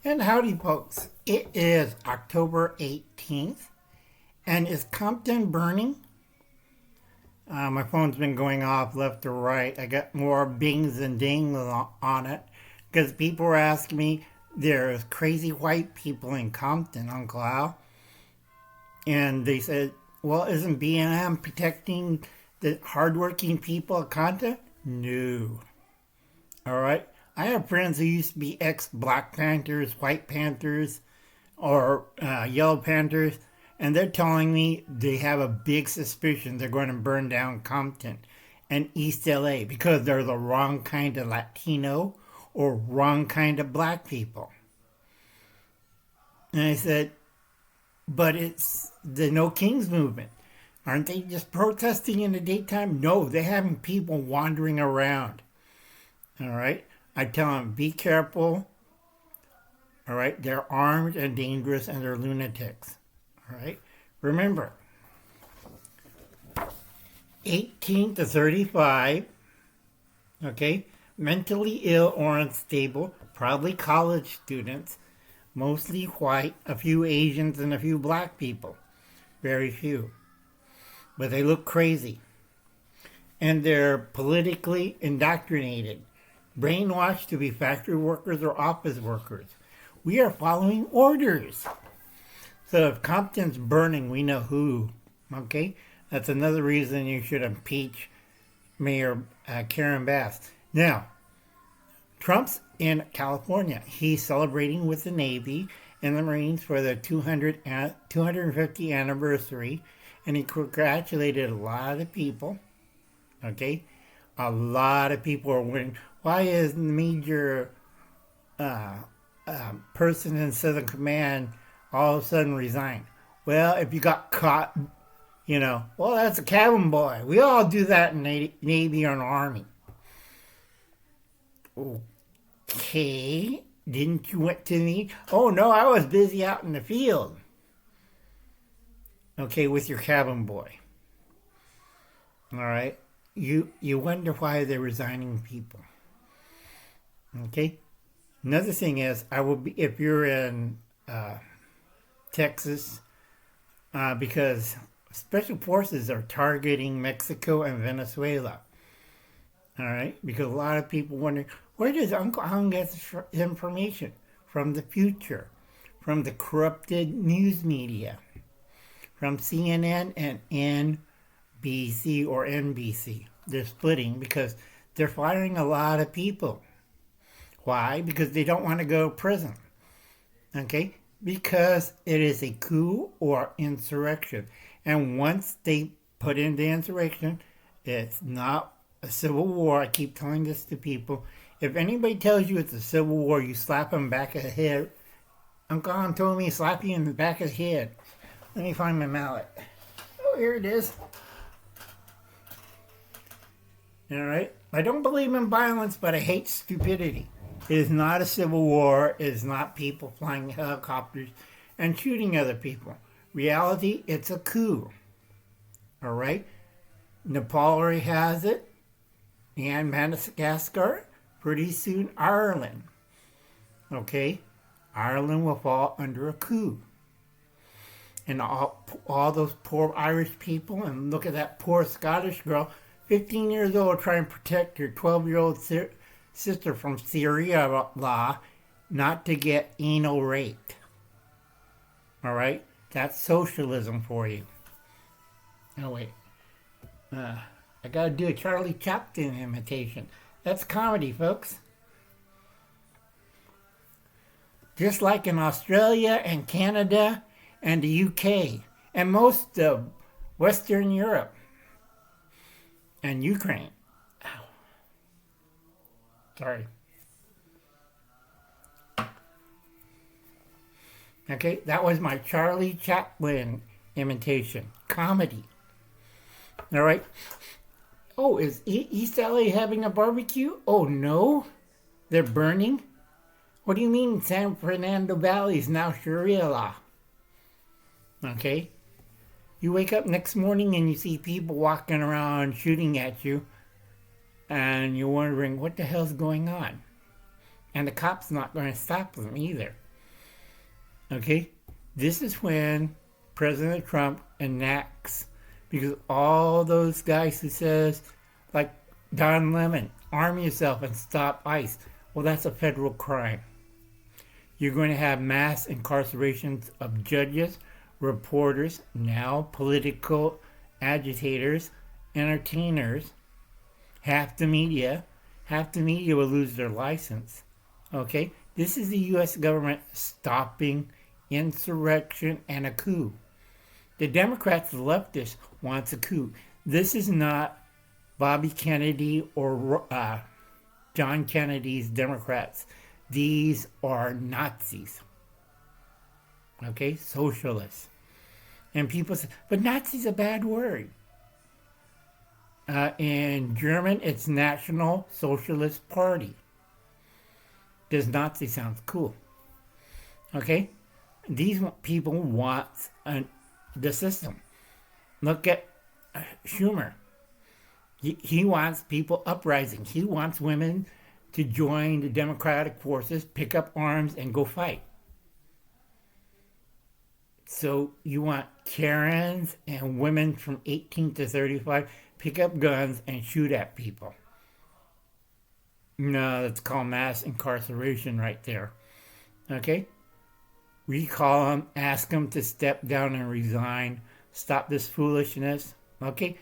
And howdy, folks. It is October 18th, and is Compton burning? My phone's been going off left to right. I got more bings and dings on it because people were asking me, there's crazy white people in Compton, Uncle Al. And they said, well, isn't B&M protecting the hardworking people of Compton? No. All right. I have friends who used to be ex-Black Panthers, White Panthers, or Yellow Panthers, and they're telling me they have a big suspicion they're going to burn down Compton and East LA because they're the wrong kind of Latino or wrong kind of black people. And I said, but it's the No Kings movement. Aren't they just protesting in the daytime? No, they're having people wandering around. All right? I tell them, be careful. All right? They're armed and dangerous and they're lunatics. All right? Remember, 18 to 35, okay? Mentally ill or unstable, probably college students, mostly white, a few Asians and a few black people. Very few. But they look crazy. And they're politically indoctrinated, brainwashed to be factory workers or office workers. We are following orders. So if Compton's burning, we know who. Okay? That's another reason you should impeach Mayor Karen Bass. Now, Trump's in California. He's celebrating with the Navy and the Marines for the 250th anniversary. And he congratulated a lot of people. Okay? A lot of people are wondering, why is the major person in Southern Command all of a sudden resigned? Well, if you got caught, well, that's a cabin boy. We all do that in Navy or an Army. Okay, didn't you went to me? Oh, no, I was busy out in the field. Okay, with your cabin boy. All right. You wonder why they're resigning people. Okay? Another thing is, I will be, if you're in Texas, because special forces are targeting Mexico and Venezuela. All right? Because a lot of people wonder, where does Uncle Hung get his information? From the future, from the corrupted news media, from CNN and NBC or NBC. They're splitting because they're firing a lot of people. Why? Because they don't want to go to prison. Okay? Because it is a coup or insurrection. And once they put in the insurrection, it's not a civil war. I keep telling this to people. If anybody tells you it's a civil war, you slap them back of the head. Uncle Hon told me slap you in the back of the head. Let me find my mallet. Oh, here it is. All right? I don't believe in violence, but I hate stupidity. It is not a civil war. It is not people flying helicopters and shooting other people. Reality, it's a coup. All right? Nepal already has it. And Madagascar. Pretty soon, Ireland. Okay? Ireland will fall under a coup. And all those poor Irish people, and look at that poor Scottish girl, 15 years old, trying to protect her 12-year-old sister from Sharia law not to get anal raped. All right? That's socialism for you. Oh, wait. I got to do a Charlie Chaplin imitation. That's comedy, folks. Just like in Australia and Canada and the UK and most of Western Europe and Ukraine. Ow. Sorry. Okay, that was my Charlie Chaplin imitation. Comedy. All right. Oh, is East LA having a barbecue? Oh, no. They're burning? What do you mean San Fernando Valley is now Sharia law? Okay? You wake up next morning and you see people walking around shooting at you, and you're wondering what the hell's going on. And the cop's not going to stop them either. Okay? This is when President Trump enacts, because all those guys who says, like Don Lemon, arm yourself and stop ICE. Well, that's a federal crime. You're going to have mass incarcerations of judges, reporters, now political agitators, entertainers, half the media. Half the media will lose their license. Okay? This is the U.S. government stopping insurrection and a coup. The Democrats, the leftists, wants a coup. This is not Bobby Kennedy or John Kennedy's Democrats. These are Nazis. Okay? Socialists. And people say, but Nazi's a bad word. In German, it's National Socialist Party. Does Nazi sound cool? Okay? These people want the system. Look at Schumer. He wants people uprising. He wants women to join the Democratic forces, pick up arms, and go fight. So you want Karens and women from 18 to 35 pick up guns and shoot at people. No, that's called mass incarceration right there. Okay? Recall them, ask them to step down and resign. Stop this foolishness. Okay?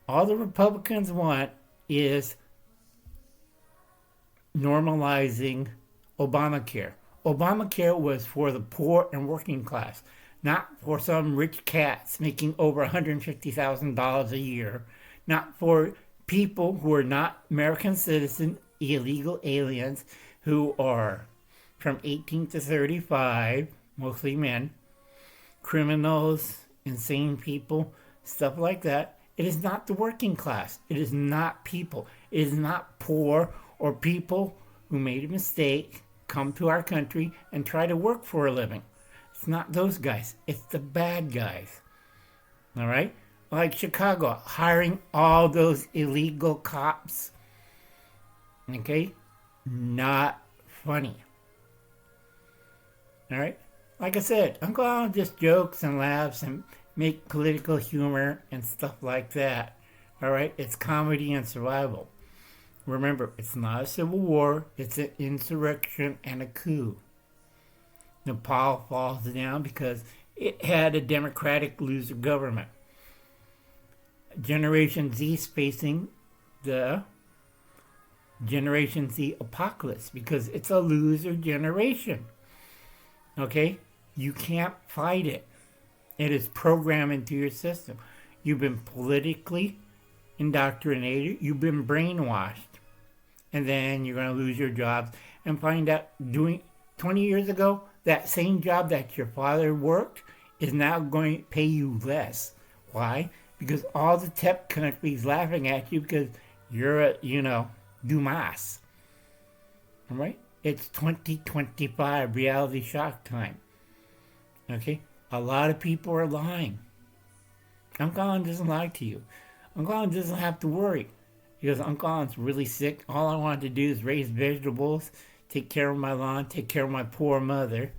All the Republicans want is normalizing Obamacare. Obamacare was for the poor and working class, not for some rich cats making over $150,000 a year, not for people who are not American citizens, illegal aliens who are from 18 to 35, mostly men, criminals, insane people, stuff like that. It is not the working class. It is not people. It is not poor or people who made a mistake, come to our country and try to work for a living. It's not those guys. It's the bad guys. All right? Like Chicago, hiring all those illegal cops. Okay? Not funny. All right? Like I said, Uncle Alan just jokes and laughs and make political humor and stuff like that. All right? It's comedy and survival. Remember, it's not a civil war. It's an insurrection and a coup. Nepal falls down because it had a democratic loser government. Generation Z is facing the Generation Z apocalypse because it's a loser generation. Okay? You can't fight it. It is programmed into your system. You've been politically indoctrinated. You've been brainwashed. And then you're going to lose your jobs and find out doing 20 years ago, that same job that your father worked is now going to pay you less. Why? Because all the tech countries laughing at you because you're a, Dumas. All right? It's 2025 reality shock time. Okay? A lot of people are lying. Uncle Alan doesn't lie to you. Uncle Alan doesn't have to worry. Because Uncle Alan's really sick. All I want to do is raise vegetables, take care of my lawn, take care of my poor mother.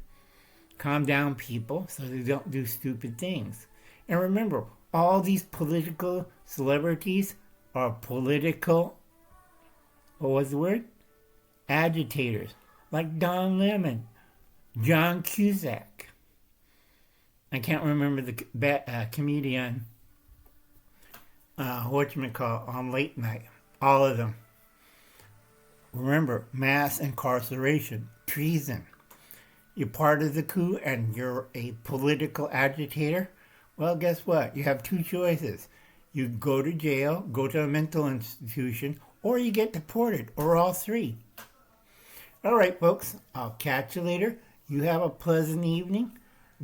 Calm down, people, so they don't do stupid things. And remember, all these political celebrities are political, what was the word? Agitators. Like Don Lemon, John Cusack. I can't remember the comedian, whatchamacallit, on late night. All of them. Remember, mass incarceration, treason. You're part of the coup and you're a political agitator. Well, guess what? You have two choices. You go to jail, go to a mental institution, or you get deported, or all three. All right, folks. I'll catch you later. You have a pleasant evening.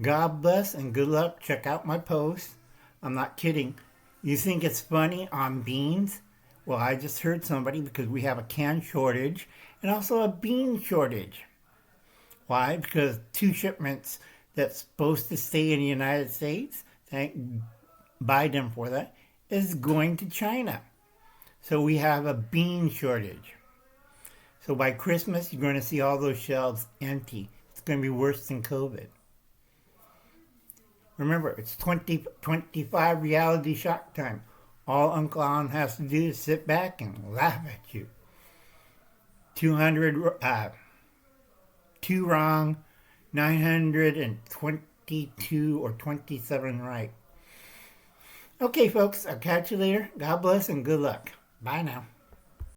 God bless and good luck. Check out my post. I'm not kidding. You think it's funny on beans? Well, I just heard somebody because we have a can shortage and also a bean shortage. Why? Because 2 shipments that's supposed to stay in the United States, thank Biden for that, is going to China. So we have a bean shortage. So by Christmas, you're going to see all those shelves empty. It's going to be worse than COVID. Remember, it's 2025 reality shock time. All Uncle Alan has to do is sit back and laugh at you. 2 wrong, 922 or 27 right. Okay, folks, I'll catch you later. God bless and good luck. Bye now.